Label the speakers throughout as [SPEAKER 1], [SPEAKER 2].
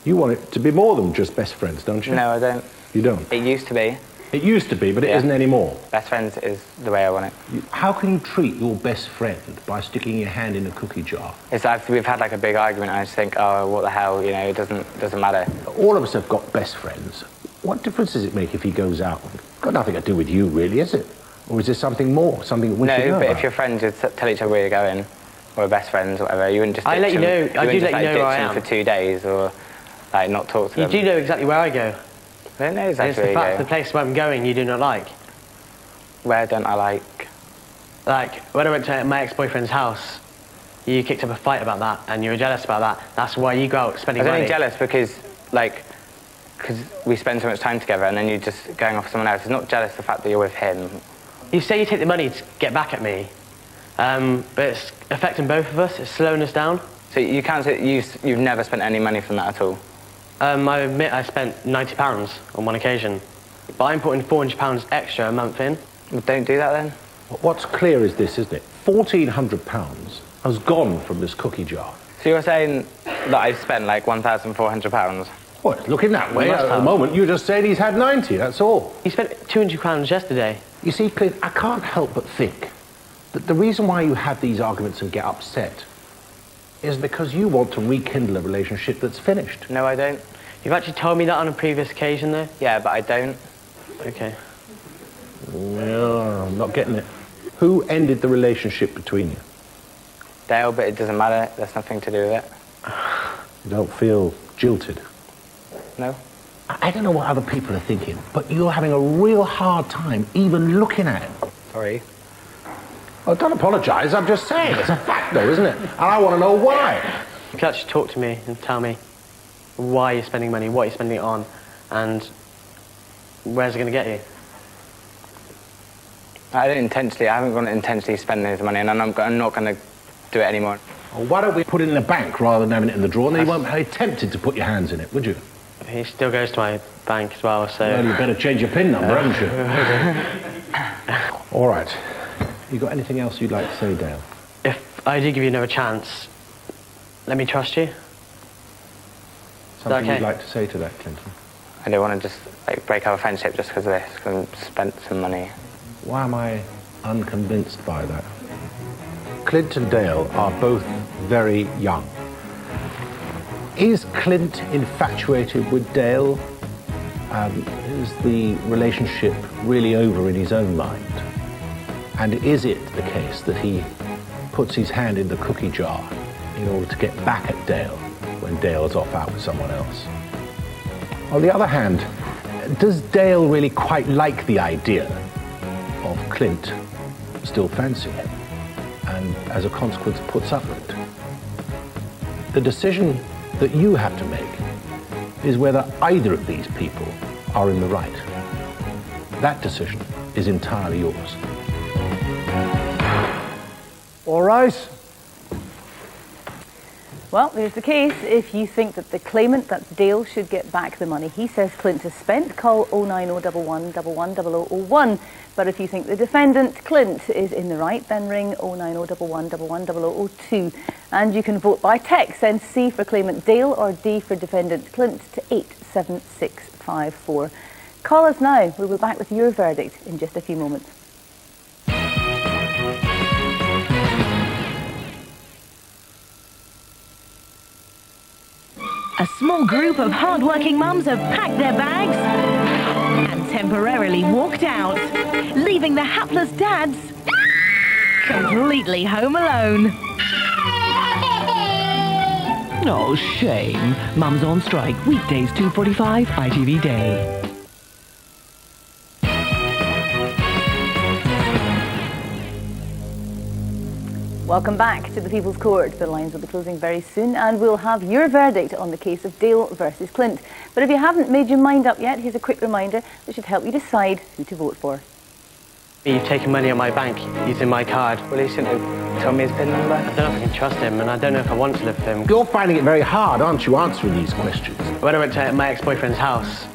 [SPEAKER 1] You want it to be more than just best friends, don't you?
[SPEAKER 2] No, I don't.
[SPEAKER 1] You don't?
[SPEAKER 2] It used to be.
[SPEAKER 1] It used to be, but it isn't anymore.
[SPEAKER 2] Best friends is the way I want it.
[SPEAKER 1] How can you treat your best friend by sticking your hand in a cookie jar?
[SPEAKER 2] We've had like a big argument and I just think, oh, what the hell, you know, it doesn't matter.
[SPEAKER 1] All of us have got best friends. What difference does it make if he goes out? It's got nothing to do with you, really, is it? Or is there something more, something that we should know
[SPEAKER 2] No, but
[SPEAKER 1] about?
[SPEAKER 2] if you're friends, you'd tell each other where you're going, or best friends, or whatever. You wouldn't just
[SPEAKER 3] I let you know. I do let you know where I am
[SPEAKER 2] for 2 days, or like not talk to them.
[SPEAKER 3] You do know exactly where I go.
[SPEAKER 2] I don't know exactly
[SPEAKER 3] It's
[SPEAKER 2] where you go.
[SPEAKER 3] the place where I'm going you do not like.
[SPEAKER 2] Where don't I like?
[SPEAKER 3] Like, when I went to my ex-boyfriend's house, you kicked up a fight about that, and you were jealous about that. That's why you go out spending money.
[SPEAKER 2] I was only jealous because we spend so much time together, and then you're just going off someone else. It's not jealous the fact that you're with him.
[SPEAKER 3] You say you take the money to get back at me, but it's affecting both of us. It's slowing us down.
[SPEAKER 2] So you can't say you've never spent any money from that at all?
[SPEAKER 3] I admit I spent £90 on one occasion, but I'm putting £400 extra a month in.
[SPEAKER 2] Well, don't do that then.
[SPEAKER 1] What's clear is this, isn't it? £1,400 has gone from this cookie jar.
[SPEAKER 2] So you're saying that I've spent like £1,400?
[SPEAKER 1] Well, it's looking that way. At the moment, you're just saying he's had 90, that's all.
[SPEAKER 3] You spent £200 yesterday.
[SPEAKER 1] You see, Clint, I can't help but think that the reason why you have these arguments and get upset is because you want to rekindle a relationship that's finished.
[SPEAKER 2] No, I don't.
[SPEAKER 3] You've actually told me that on a previous occasion, though.
[SPEAKER 2] Yeah, but I don't.
[SPEAKER 3] Okay.
[SPEAKER 1] Well, I'm not getting it. Who ended the relationship between you?
[SPEAKER 2] Dale, but it doesn't matter. There's nothing to do with it.
[SPEAKER 1] You don't feel jilted?
[SPEAKER 2] No.
[SPEAKER 1] I don't know what other people are thinking, but you're having a real hard time even looking at it.
[SPEAKER 2] Sorry.
[SPEAKER 1] Oh, don't apologise. I'm just saying. It's a fact, though, isn't it? And I want to know why.
[SPEAKER 3] You could actually talk to me and tell me why you're spending money, what you're spending it on, and where's it going to get you?
[SPEAKER 2] I haven't going to intentionally spend any money, and I'm not going to do it anymore.
[SPEAKER 1] Well, why don't we put it in the bank rather than having it in the drawer, and then you won't be tempted to put your hands in it, would you?
[SPEAKER 3] He still goes to my bank as well, so...
[SPEAKER 1] Well, you better change your PIN number, haven't you? All right. You got anything else you'd like to say, Dale?
[SPEAKER 3] If I do give you another chance, let me trust you.
[SPEAKER 1] Something you'd like to say to that, Clinton?
[SPEAKER 2] I don't want to just break our friendship just because of this, because I spent some money.
[SPEAKER 1] Why am I unconvinced by that? Clint and Dale are both very young. Is Clint infatuated with Dale? Is the relationship really over in his own mind? And is it the case that he puts his hand in the cookie jar in order to get back at Dale when Dale's off out with someone else? On the other hand, does Dale really quite like the idea of Clint still fancying him and as a consequence puts up with it? The decision that you have to make is whether either of these people are in the right. That decision is entirely yours.
[SPEAKER 4] All right.
[SPEAKER 5] Well, there's the case. If you think that the claimant, that's Dale, should get back the money he says Clint has spent, call 09011 110001. But if you think the defendant, Clint, is in the right, then ring 09011 110002. And you can vote by text. Send C for claimant Dale or D for defendant Clint to 87654. Call us now. We'll be back with your verdict in just a few moments.
[SPEAKER 6] A small group of hard-working mums have packed their bags and temporarily walked out, leaving the hapless dads completely home alone.
[SPEAKER 7] Oh, shame. Mum's on strike. Weekdays 2:45, ITV Day.
[SPEAKER 5] Welcome back to the People's Court. The lines will be closing very soon and we'll have your verdict on the case of Dale versus Clint. But if you haven't made your mind up yet, here's a quick reminder that should help you decide who to vote for.
[SPEAKER 3] You've taken money on my bank using my card.
[SPEAKER 2] Well, he shouldn't have told me his PIN number.
[SPEAKER 3] I don't know if I can trust him, and I don't know if I want to live with him.
[SPEAKER 1] You're finding it very hard, aren't you, answering these questions?
[SPEAKER 3] When I went to my ex-boyfriend's house,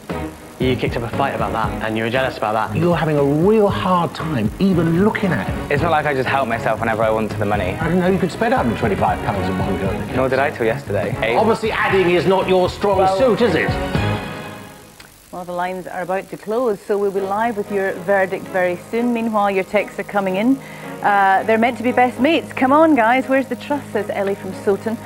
[SPEAKER 3] You kicked up a fight about that, and you were jealous about that.
[SPEAKER 1] You're having a real hard time even looking at it.
[SPEAKER 2] It's not like I just helped myself whenever I wanted the money.
[SPEAKER 1] I didn't know you could spend £125 in one go.
[SPEAKER 2] Nor did I till yesterday.
[SPEAKER 1] Obviously, adding is not your strong suit, is it?
[SPEAKER 5] Well, the lines are about to close, so we'll be live with your verdict very soon. Meanwhile, your texts are coming in. They're meant to be best mates. Come on, guys, where's the trust, says Ellie from Soton.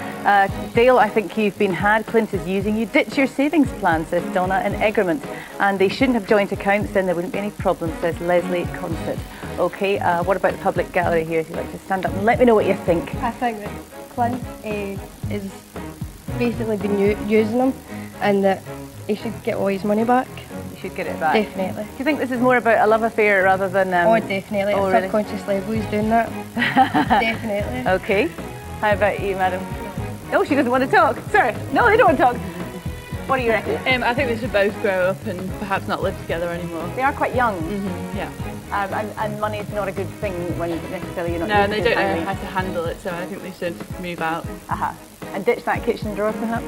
[SPEAKER 5] Dale, I think you've been had. Clint is using you. Ditch your savings plan, says Donna in Egremont. And they shouldn't have joint accounts, then there wouldn't be any problem, says Leslie Consett. OK, what about the public gallery here? If you'd like to stand up and let me know what you think.
[SPEAKER 4] I think that Clint is basically been using him, and that he should get all his money back.
[SPEAKER 5] You should get it back.
[SPEAKER 4] Definitely.
[SPEAKER 5] Do you think this is more about a love affair rather than...
[SPEAKER 4] oh, definitely.
[SPEAKER 5] Oh,
[SPEAKER 4] At
[SPEAKER 5] really?
[SPEAKER 4] subconscious level, he's doing that. Definitely.
[SPEAKER 5] OK. How about you, madam? Oh, she doesn't want to talk. Sorry. No, they don't want to talk. What do you reckon?
[SPEAKER 8] I think they should both grow up and perhaps not live together anymore.
[SPEAKER 5] They are quite young.
[SPEAKER 8] Yeah.
[SPEAKER 5] And money is not a good thing when necessarily you're not
[SPEAKER 8] No, and they
[SPEAKER 5] used to
[SPEAKER 8] don't know
[SPEAKER 5] family.
[SPEAKER 8] how to handle it, so I think they should move out.
[SPEAKER 5] And ditch that kitchen drawer, perhaps.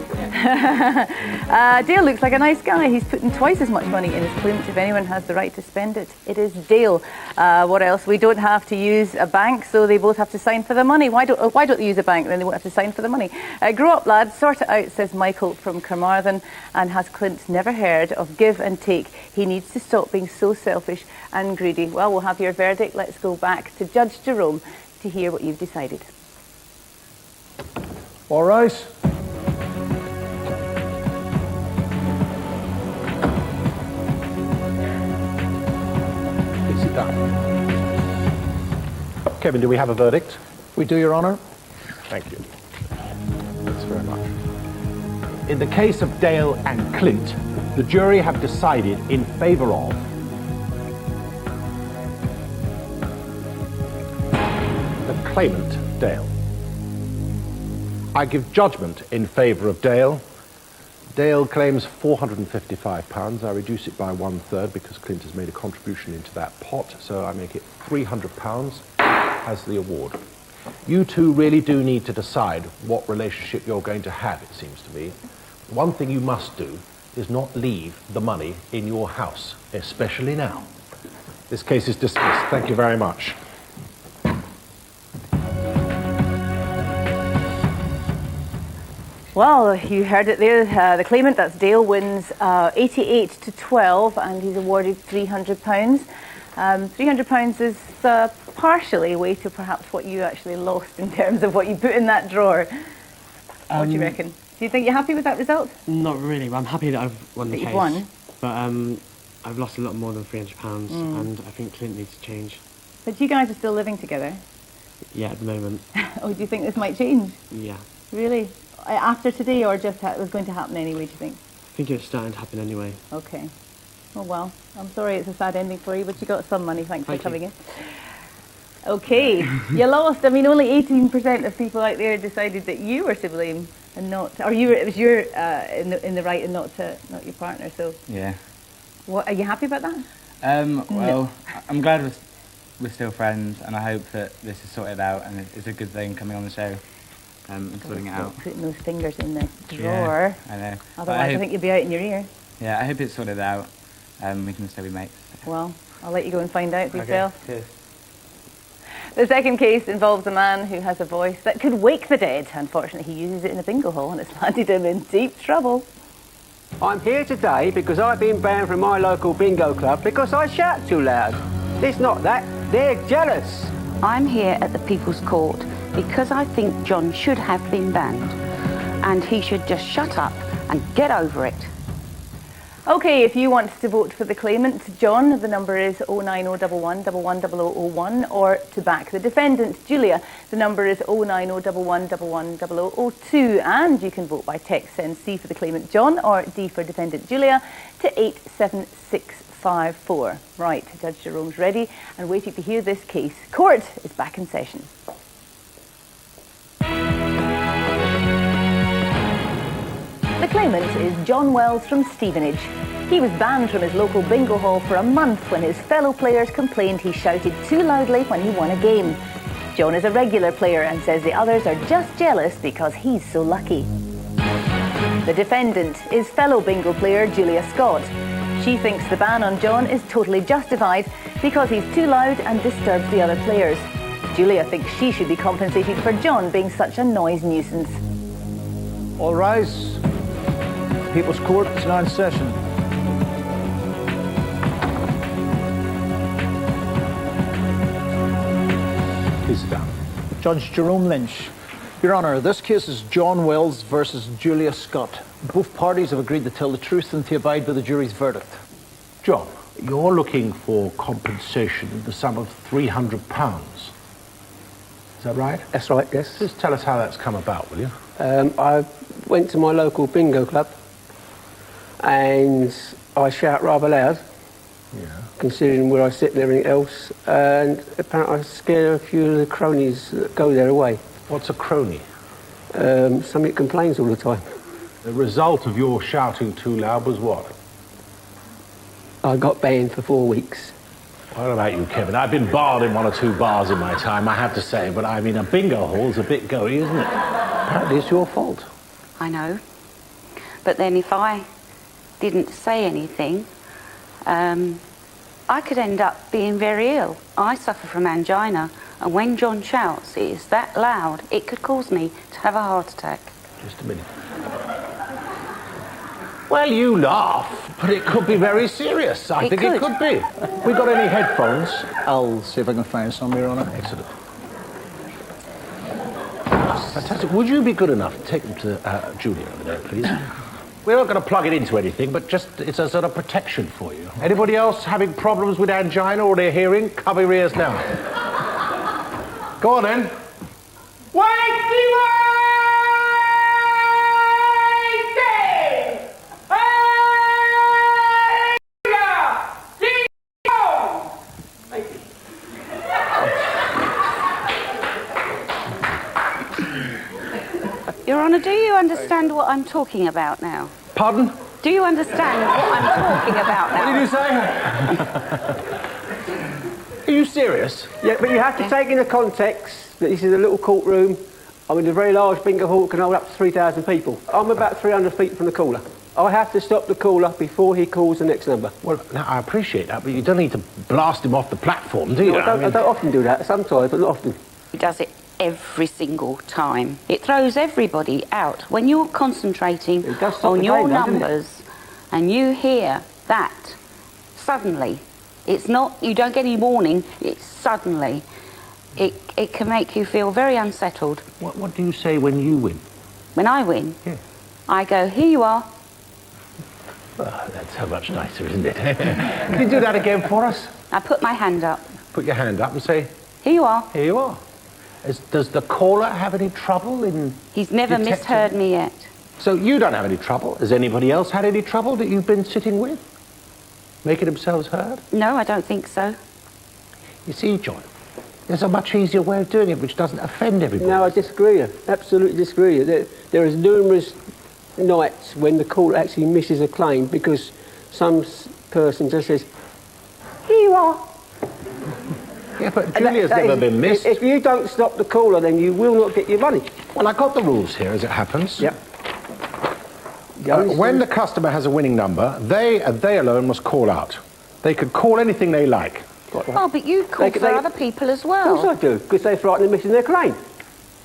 [SPEAKER 5] Dale looks like a nice guy. He's putting twice as much money in his Clint. If anyone has the right to spend it, it is Dale. What else? We don't have to use a bank, so they both have to sign for the money. Why don't they use a bank? Then they won't have to sign for the money. Grow up, lads. Sort it out, says Michael from Carmarthen. And has Clint never heard of give and take? He needs to stop being so selfish and greedy. Well, we'll have your verdict. Let's go back to Judge Jerome to hear what you've decided.
[SPEAKER 1] All right. Please sit down. Kevin, do we have a verdict?
[SPEAKER 9] We do, Your Honour.
[SPEAKER 1] Thank you. Thanks very much. In the case of Dale and Clint, the jury have decided in favour of the claimant, Dale. I give judgment in favour of Dale. Dale claims £455. I reduce it by 1/3 because Clint has made a contribution into that pot, so I make it £300 as the award. You two really do need to decide what relationship you're going to have, it seems to me. One thing you must do is not leave the money in your house, especially now. This case is dismissed. Thank you very much.
[SPEAKER 5] Well, you heard it there. The claimant, that's Dale, wins 88-12, and he's awarded £300. £300 is partially a way to perhaps what you actually lost in terms of what you put in that drawer. What do you reckon? Do you think you're happy with that result?
[SPEAKER 3] Not really, but I'm happy that I've won the
[SPEAKER 5] That
[SPEAKER 3] case.
[SPEAKER 5] you've won?
[SPEAKER 3] But I've lost a lot more than £300, and I think Clint needs to change.
[SPEAKER 5] But you guys are still living together.
[SPEAKER 3] Yeah, at the moment.
[SPEAKER 5] Oh, do you think this might change?
[SPEAKER 3] Yeah.
[SPEAKER 5] Really? After today, or just it was going to happen anyway, do you think?
[SPEAKER 3] I think it's starting to happen anyway.
[SPEAKER 5] Okay. Oh, well, I'm sorry it's a sad ending for you, but you got some money. Thanks for coming in. Okay, you lost. I mean, only 18% of people out there decided that you were to blame and not, or it was your in the right and not your partner. So
[SPEAKER 2] Yeah.
[SPEAKER 5] what are you happy about that?
[SPEAKER 2] Well, I'm glad we're still friends, and I hope that this is sorted out, and it's a good thing coming on the show. And sorting it out.
[SPEAKER 5] Putting those fingers in the drawer.
[SPEAKER 2] Yeah, I know.
[SPEAKER 5] Otherwise, I think you'd be out in your ear.
[SPEAKER 2] Yeah, I hope it's sorted out. We can still be mates.
[SPEAKER 5] Well, I'll let you go and find out for yourself.
[SPEAKER 2] Cheers.
[SPEAKER 5] The second case involves a man who has a voice that could wake the dead. Unfortunately, he uses it in a bingo hall, and it's landed him in deep trouble.
[SPEAKER 10] I'm here today because I've been banned from my local bingo club because I shout too loud. It's not that, they're jealous.
[SPEAKER 11] I'm here at the People's Court because I think John should have been banned, and he should just shut up and get over it.
[SPEAKER 5] OK, if you want to vote for the claimant, John, the number is 09011 110001, or to back the defendant, Julia, the number is 09011 110002, and you can vote by text. Send C for the claimant, John, or D for defendant, Julia, to 87654. Right, Judge Jerome's ready and waiting to hear this case. Court is back in session. The claimant is John Wells from Stevenage. He was banned from his local bingo hall for a month when his fellow players complained he shouted too loudly when he won a game. John is a regular player and says the others are just jealous because he's so lucky. The defendant is fellow bingo player Julia Scott. She thinks the ban on John is totally justified because he's too loud and disturbs the other players. Julia thinks she should be compensated for John being such a noise nuisance.
[SPEAKER 9] All rise. People's Court is now in session.
[SPEAKER 1] Please sit down.
[SPEAKER 9] Judge Jerome Lynch. Your Honour, this case is John Wells versus Julia Scott. Both parties have agreed to tell the truth and to abide by the jury's verdict.
[SPEAKER 1] John, you're looking for compensation in the sum of £300. Is that right?
[SPEAKER 10] That's right, yes.
[SPEAKER 1] Just tell us how that's come about, will you?
[SPEAKER 10] I went to my local bingo club and I shout rather loud, considering where I sit and everything else, and apparently I scared a few of the cronies that go there away.
[SPEAKER 1] What's a crony?
[SPEAKER 10] Somebody that complains all the time.
[SPEAKER 1] The result of your shouting too loud was what?
[SPEAKER 10] I got banned for 4 weeks.
[SPEAKER 1] What about you, Kevin? I've been barred in 1 or 2 bars in my time, I have to say, but I mean, a bingo hall's a bit goey, isn't it? Apparently it's your fault.
[SPEAKER 11] I know. But then if I didn't say anything, I could end up being very ill. I suffer from angina, and when John shouts, it is that loud, it could cause me to have a heart attack.
[SPEAKER 1] Just a minute. Well, you laugh, but it could be very serious. I think it could be. We got any headphones?
[SPEAKER 9] I'll see if I can find some, Your Honour.
[SPEAKER 1] Excellent. Fantastic. Would you be good enough to take them to Julia over there, please? We're not going to plug it into anything, but just it's a sort of protection for you. Anybody else having problems with angina or their hearing? Cover your ears now. Go on then.
[SPEAKER 11] Your Honour, do you understand what I'm talking about now?
[SPEAKER 1] Pardon?
[SPEAKER 11] Do you understand what I'm talking about now?
[SPEAKER 1] What did you say? Are you serious?
[SPEAKER 10] Yeah, but you have to take into context that this is a little courtroom. I'm in a very large bingo hall that can hold up to 3,000 people. I'm about 300 feet from the caller. I have to stop the caller before he calls the next number.
[SPEAKER 1] Well, now, I appreciate that, but you don't need to blast him off the platform, do you?
[SPEAKER 10] No, I don't often do that. Sometimes, but not often.
[SPEAKER 11] He does it every single time. It throws everybody out. When you're concentrating on your numbers and you hear that, suddenly, it's not, you don't get any warning, it's suddenly. It can make you feel very unsettled.
[SPEAKER 1] What do you say when you win?
[SPEAKER 11] When I win? Yeah. I go, here you are.
[SPEAKER 1] Oh, that's so much nicer, isn't it? Can you do that again for us?
[SPEAKER 11] I put my hand up.
[SPEAKER 1] Put your hand up and say...
[SPEAKER 11] Here you are.
[SPEAKER 1] Here you are. Does the caller have any trouble in...
[SPEAKER 11] He's never misheard me yet.
[SPEAKER 1] So you don't have any trouble. Has anybody else had any trouble that you've been sitting with? Making themselves heard?
[SPEAKER 11] No, I don't think so.
[SPEAKER 1] You see, John, there's a much easier way of doing it which doesn't offend everybody.
[SPEAKER 10] No, I disagree. Absolutely disagree. There is numerous nights when the caller actually misses a claim because some person just says, here you are.
[SPEAKER 1] Yeah, but Julia's never been missed.
[SPEAKER 10] If you don't stop the caller, then you will not get your money.
[SPEAKER 1] Well, I got the rules here as it happens.
[SPEAKER 10] Yep.
[SPEAKER 1] When the customer has a winning number, they alone must call out. They could call anything they like.
[SPEAKER 11] Oh, but you call for other people as well.
[SPEAKER 10] Of course I do, because they're frightened of missing their claim.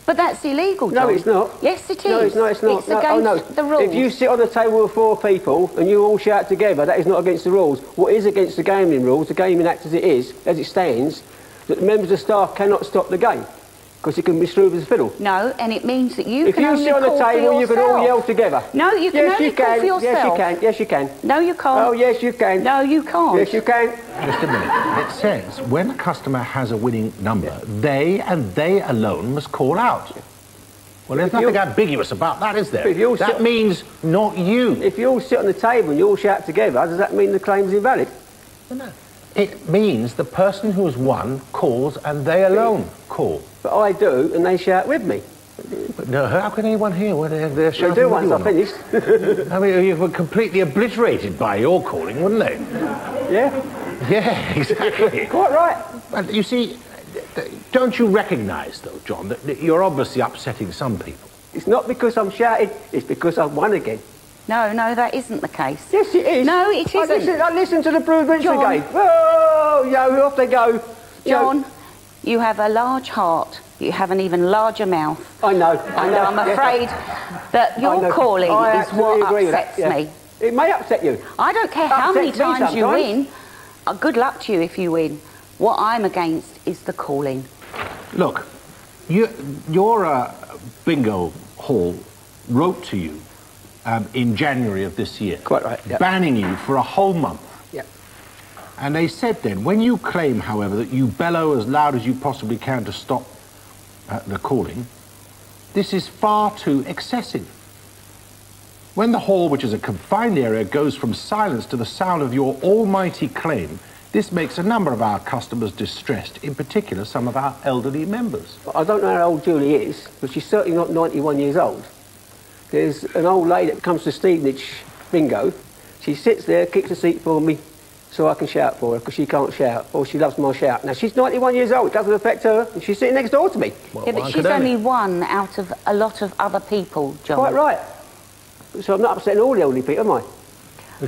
[SPEAKER 11] But that's illegal, John.
[SPEAKER 10] No, it's not.
[SPEAKER 11] Yes, it is.
[SPEAKER 10] No, it's not. It's not.
[SPEAKER 11] It's against the rules.
[SPEAKER 10] If you sit on a table with 4 people and you all shout together, that is not against the rules. What is against the gaming rules, the Gaming Act as it is, as it stands, that the members of staff cannot stop the game because it can be smooth as a fiddle.
[SPEAKER 11] No, and it means that you
[SPEAKER 10] if
[SPEAKER 11] can only call for yourself. If you sit on a table, you can all yell together. No, you can only call for yourself.
[SPEAKER 10] Yes, you can. Yes, you can.
[SPEAKER 11] No, you can't.
[SPEAKER 10] Oh, yes, you can.
[SPEAKER 11] No, you can't.
[SPEAKER 10] Yes, you can.
[SPEAKER 1] Just a minute. It says when a customer has a winning number, they and they alone must call out. Well, there's nothing ambiguous about that, is there? That means not you.
[SPEAKER 10] If you all sit on the table and you all shout together, does that mean the claim's invalid?
[SPEAKER 1] No. It means the person who's won calls and they alone call.
[SPEAKER 10] But I do, and they shout with me.
[SPEAKER 1] But no, how can anyone hear when they're shouting?
[SPEAKER 10] They do once I finished.
[SPEAKER 1] I mean, you were completely obliterated by your calling, wouldn't they?
[SPEAKER 10] Yeah?
[SPEAKER 1] Yeah, exactly.
[SPEAKER 10] Quite right.
[SPEAKER 1] But you see, don't you recognise, though, John, that you're obviously upsetting some people?
[SPEAKER 10] It's not because I'm shouting, it's because I've won again.
[SPEAKER 11] No, that isn't the case.
[SPEAKER 10] Yes, it is.
[SPEAKER 11] No, it isn't.
[SPEAKER 10] I listen to the Broadbridge
[SPEAKER 11] John.
[SPEAKER 10] Brigade. Oh, yo, off they go.
[SPEAKER 11] John, you have a large heart. You have an even larger mouth.
[SPEAKER 10] I know.
[SPEAKER 11] And I'm afraid that your calling is what upsets me.
[SPEAKER 10] It may upset you.
[SPEAKER 11] I don't care how many
[SPEAKER 10] Upsets me
[SPEAKER 11] times you
[SPEAKER 10] sometimes.
[SPEAKER 11] win. Good luck to you if you win. What I'm against is the calling.
[SPEAKER 1] Look, your bingo hall wrote to you in January of this year.
[SPEAKER 10] Quite right, yeah.
[SPEAKER 1] Banning you for a whole month.
[SPEAKER 10] Yeah.
[SPEAKER 1] And they said then, when you claim, however, that you bellow as loud as you possibly can to stop the calling, this is far too excessive. When the hall, which is a confined area, goes from silence to the sound of your almighty claim, this makes a number of our customers distressed, in particular some of our elderly members.
[SPEAKER 10] I don't know how old Julie is, but she's certainly not 91 years old. There's an old lady that comes to Stevenage bingo. She sits there, kicks a seat for me so I can shout for her, because she can't shout, or she loves my shout. Now, she's 91 years old, it doesn't affect her, and she's sitting next door to me.
[SPEAKER 11] Well, yeah, but she's only one out of a lot of other people, John.
[SPEAKER 10] Quite right. So I'm not upsetting all the elderly people, am I?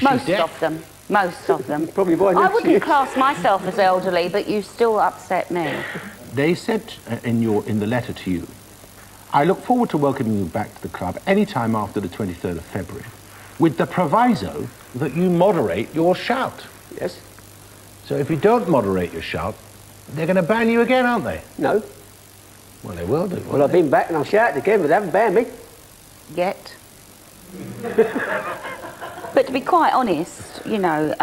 [SPEAKER 11] Most of them. Most of them.
[SPEAKER 10] Probably by
[SPEAKER 11] I wouldn't class myself as elderly, but you still upset me.
[SPEAKER 1] They said in the letter to you, I look forward to welcoming you back to the club any time after the 23rd of February, with the proviso that you moderate your shout.
[SPEAKER 10] Yes.
[SPEAKER 1] So if you don't moderate your shout, they're going to ban you again, aren't they?
[SPEAKER 10] No.
[SPEAKER 1] Well, they will do.
[SPEAKER 10] Well, I've been back and I've shouted again, but they haven't banned me.
[SPEAKER 11] Yet. But to be quite honest, you know,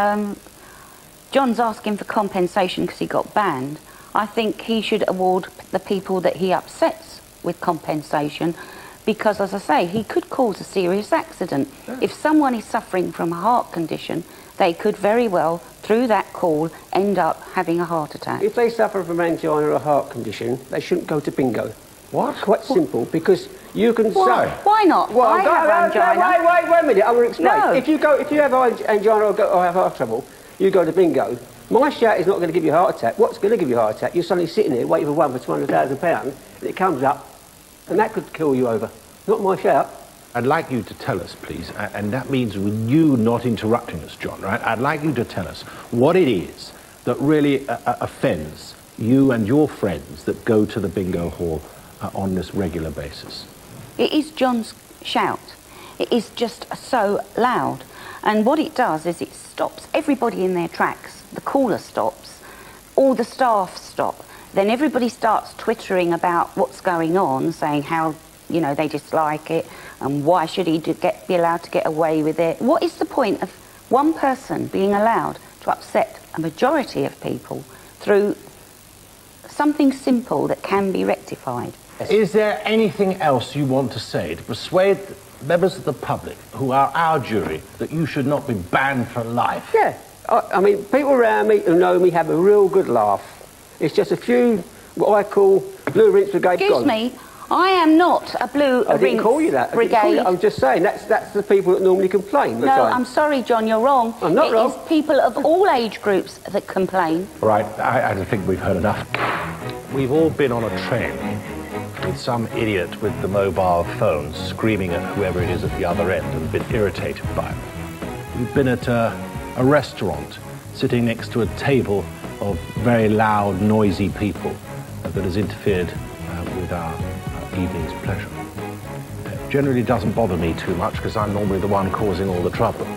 [SPEAKER 11] John's asking for compensation because he got banned. I think he should award the people that he upsets with compensation because, as I say, he could cause a serious accident. If someone is suffering from a heart condition, they could very well, through that call, end up having a heart attack.
[SPEAKER 10] If they suffer from angina or a heart condition, they shouldn't go to bingo.
[SPEAKER 1] What?
[SPEAKER 10] Quite simple, because you can...
[SPEAKER 11] Why? Why not?
[SPEAKER 10] Well,
[SPEAKER 11] I have angina.
[SPEAKER 10] Wait a minute, I'm going to explain.
[SPEAKER 11] No.
[SPEAKER 10] If you have angina or have heart trouble, you go to bingo. My shout is not going to give you a heart attack. What's going to give you a heart attack? You're suddenly sitting there waiting for one for £200,000, and it comes up, and that could kill you over. Not my shout.
[SPEAKER 1] I'd like you to tell us, please, and that means with you not interrupting us, John, right? I'd like you to tell us what it is that really offends you and your friends that go to the bingo hall on this regular basis.
[SPEAKER 11] It is John's shout. It is just so loud. And what it does is it stops everybody in their tracks. The caller stops. All the staff stop. Then everybody starts twittering about what's going on, saying how, you know, they dislike it and why should he be allowed to get away with it. What is the point of one person being allowed to upset a majority of people through something simple that can be rectified?
[SPEAKER 1] Is there anything else you want to say to persuade members of the public who are our jury that you should not be banned for life?
[SPEAKER 10] Yeah. I mean, people around me who know me have a real good laugh. It's just a few, what I call, Blue Rinse Brigade.
[SPEAKER 11] Excuse me, I am not a Blue Rinse
[SPEAKER 10] I didn't call you that.
[SPEAKER 11] Brigade.
[SPEAKER 10] I'm just saying, that's the people that normally complain.
[SPEAKER 11] No, I'm sorry, John, you're wrong.
[SPEAKER 10] I'm not wrong.
[SPEAKER 11] It is people of all age groups that complain.
[SPEAKER 1] Right, I think we've heard enough. We've all been on a train with some idiot with the mobile phone screaming at whoever it is at the other end and been irritated by it. We've been at a restaurant sitting next to a table of very loud, noisy people that has interfered with our evening's pleasure. It generally doesn't bother me too much because I'm normally the one causing all the trouble.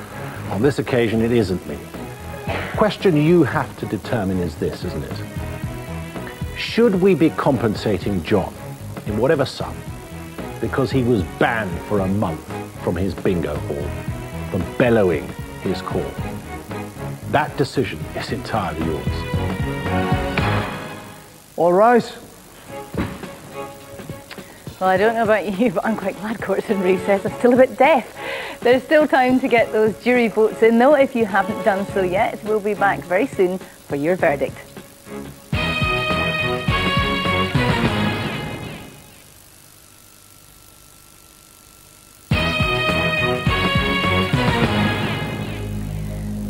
[SPEAKER 1] On this occasion, it isn't me. The question you have to determine is this, isn't it? Should we be compensating John in whatever sum because he was banned for a month from his bingo hall for bellowing his call? That decision is entirely yours.
[SPEAKER 9] All right.
[SPEAKER 5] Well, I don't know about you, but I'm quite glad court's in recess. I'm still a bit deaf. There's still time to get those jury votes in, though, if you haven't done so yet. We'll be back very soon for your verdict.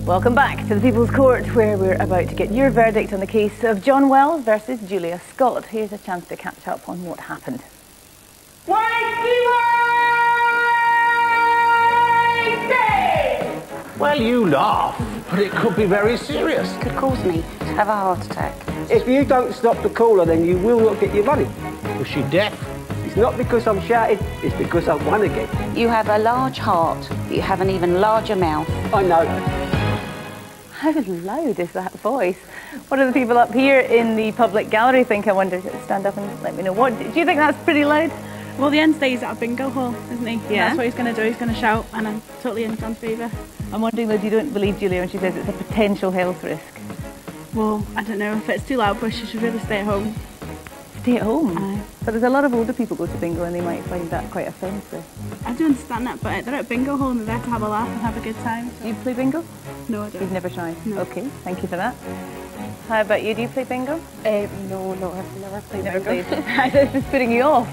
[SPEAKER 5] Welcome back to the People's Court, where we're about to get your verdict on the case of John Wells versus Julia Scott. Here's a chance to catch up on what happened.
[SPEAKER 1] Well, you laugh, but it could be very serious.
[SPEAKER 11] Could cause me to have a heart attack.
[SPEAKER 10] If you don't stop the caller, then you will not get your money.
[SPEAKER 1] Was she deaf?
[SPEAKER 10] It's not because I'm shouting, it's because I won again.
[SPEAKER 11] You have a large heart, but you have an even larger mouth.
[SPEAKER 10] I know.
[SPEAKER 5] How loud is that voice? What do the people up here in the public gallery think? I wonder. Stand up and let me know. What do you think? That's pretty loud.
[SPEAKER 8] Well, the end stays at a bingo hall, isn't he?
[SPEAKER 5] Yeah.
[SPEAKER 8] That's what he's going to do. He's going to shout, and I'm totally in John's favour.
[SPEAKER 5] I'm wondering though, you don't believe Julia when she says it's a potential health risk.
[SPEAKER 8] Well, I don't know if it's too loud, but she should really stay at home.
[SPEAKER 5] Stay at home?
[SPEAKER 8] Aye.
[SPEAKER 5] But there's a lot of older people go to bingo and they might find that quite offensive.
[SPEAKER 8] I do understand that, but they're at bingo hall and they're there to have a laugh and have a good time. So.
[SPEAKER 5] Do you play bingo?
[SPEAKER 8] No, I don't.
[SPEAKER 5] You've never tried?
[SPEAKER 8] No.
[SPEAKER 5] Okay, thank you for that. How about you? Do you play bingo?
[SPEAKER 4] No, I've never played
[SPEAKER 5] Never
[SPEAKER 4] bingo.
[SPEAKER 5] played. This is putting you off.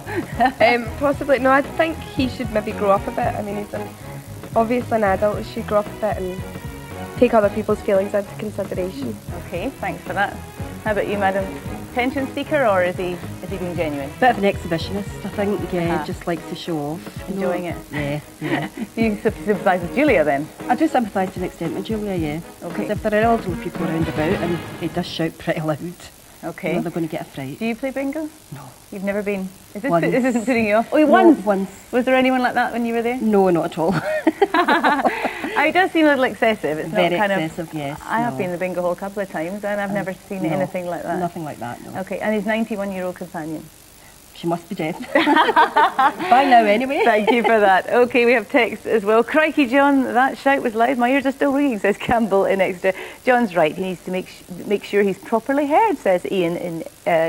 [SPEAKER 4] Possibly. No, I think he should maybe grow up a bit. I mean, he's obviously an adult. He should grow up a bit and take other people's feelings into consideration.
[SPEAKER 5] Okay, thanks for that. How about you, madam? Attention seeker, or is he being genuine?
[SPEAKER 12] Bit of an exhibitionist, I think. Yeah, just likes to show off.
[SPEAKER 5] Enjoying it.
[SPEAKER 12] Yeah, yeah.
[SPEAKER 5] Do you sympathise with Julia then?
[SPEAKER 12] I do sympathise to an extent with Julia, yeah.
[SPEAKER 5] Okay.
[SPEAKER 12] Because if there are elderly people around about and he does shout pretty loud,
[SPEAKER 5] okay,
[SPEAKER 12] they're going to get a fright.
[SPEAKER 5] Do you play bingo?
[SPEAKER 12] No.
[SPEAKER 5] You've never been? This isn't putting you off? Oh,
[SPEAKER 12] No,
[SPEAKER 5] once?
[SPEAKER 12] once.
[SPEAKER 5] Was there anyone like that when you were there?
[SPEAKER 12] No, not at all.
[SPEAKER 5] It does seem a little excessive. It's
[SPEAKER 12] Very
[SPEAKER 5] not kind
[SPEAKER 12] excessive, yes.
[SPEAKER 5] I have been in the bingo hall a couple of times and I've never seen anything like that.
[SPEAKER 12] Nothing like that, no.
[SPEAKER 5] Okay, and his 91-year-old companion?
[SPEAKER 12] She must be dead. By now, anyway.
[SPEAKER 5] Thank you for that. Okay, we have text as well. Crikey, John, that shout was loud. My ears are still ringing, says Campbell in Exeter. John's right. He needs to make sure he's properly heard, says Ian in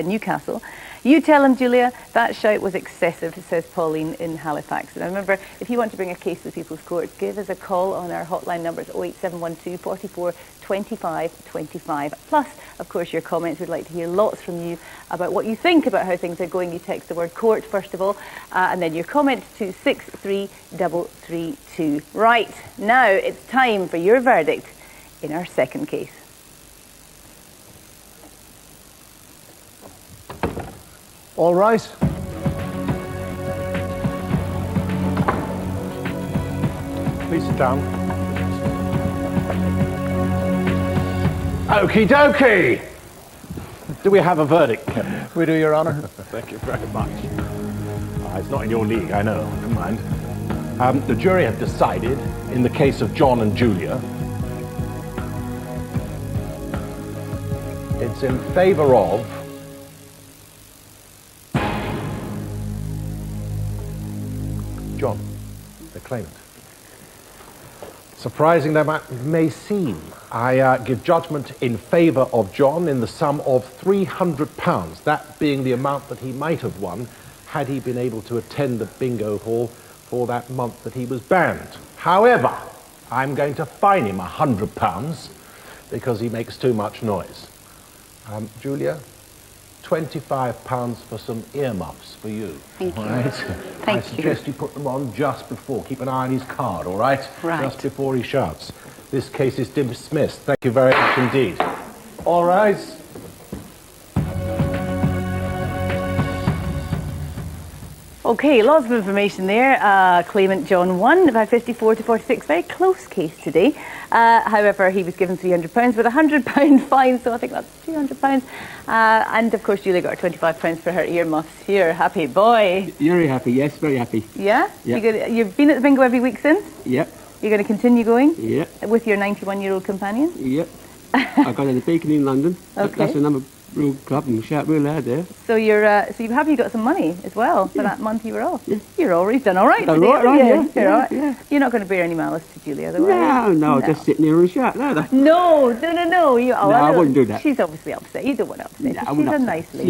[SPEAKER 5] Newcastle. You tell him, Julia, that shout was excessive, says Pauline in Halifax. And remember, if you want to bring a case to the People's Court, give us a call on our hotline numbers 08712 44 25 25. Plus, of course, your comments. We'd like to hear lots from you about what you think about how things are going. You text the word court, first of all, and then your comment to 63332. Right, now it's time for your verdict in our second case.
[SPEAKER 1] All right. Please sit down. Okie dokie. Do we have a verdict, Kevin?
[SPEAKER 9] We do, Your Honour.
[SPEAKER 1] Thank you very much. It's not in your league, I know. Never mind. The jury have decided, in the case of John and Julia, it's in favour of John, the claimant. Surprising though that may seem, I give judgment in favour of John in the sum of £300, that being the amount that he might have won had he been able to attend the bingo hall for that month that he was banned. However, I'm going to fine him £100 because he makes too much noise. Julia, £25 for some earmuffs for you.
[SPEAKER 11] Thank you.
[SPEAKER 1] All right?
[SPEAKER 11] Thank
[SPEAKER 1] I
[SPEAKER 11] you.
[SPEAKER 1] suggest you put them on just before. Keep an eye on his card, all right?
[SPEAKER 11] Right.
[SPEAKER 1] Just before he shouts. This case is dismissed. Thank you very much indeed. All right.
[SPEAKER 5] Okay, lots of information there. Claimant John won by 54 to 46. Very close case today. However, he was given £300 with a £100 fine, so I think that's £200. And of course, Julia got her £25 for her earmuffs. You're a happy boy.
[SPEAKER 10] Very happy, yes, very happy.
[SPEAKER 5] Yeah?
[SPEAKER 10] Yeah.
[SPEAKER 5] You've been at the bingo every week since?
[SPEAKER 10] Yep,
[SPEAKER 5] You're going to continue going?
[SPEAKER 10] yep,
[SPEAKER 5] With your 91-year-old companion?
[SPEAKER 10] yep. I got at the Beacon in London.
[SPEAKER 5] Okay.
[SPEAKER 10] That's another real club and shout real loud there.
[SPEAKER 5] So you're happy you got some money as well for that month you were off? Yeah. You're already done all right.
[SPEAKER 10] Done
[SPEAKER 5] today,
[SPEAKER 10] right,
[SPEAKER 5] aren't you?
[SPEAKER 10] yeah,
[SPEAKER 5] You're
[SPEAKER 10] yeah,
[SPEAKER 5] all right.
[SPEAKER 10] yeah.
[SPEAKER 5] You're not going to bear any malice to Julia, though, are you?
[SPEAKER 10] No, just sitting there and shout loud.
[SPEAKER 5] No. You,
[SPEAKER 10] No, I wouldn't do that.
[SPEAKER 5] She's obviously upset. You don't want to upset her.
[SPEAKER 10] I
[SPEAKER 5] She's
[SPEAKER 10] wouldn't
[SPEAKER 5] a
[SPEAKER 10] upset
[SPEAKER 5] nice
[SPEAKER 10] her.
[SPEAKER 5] lady.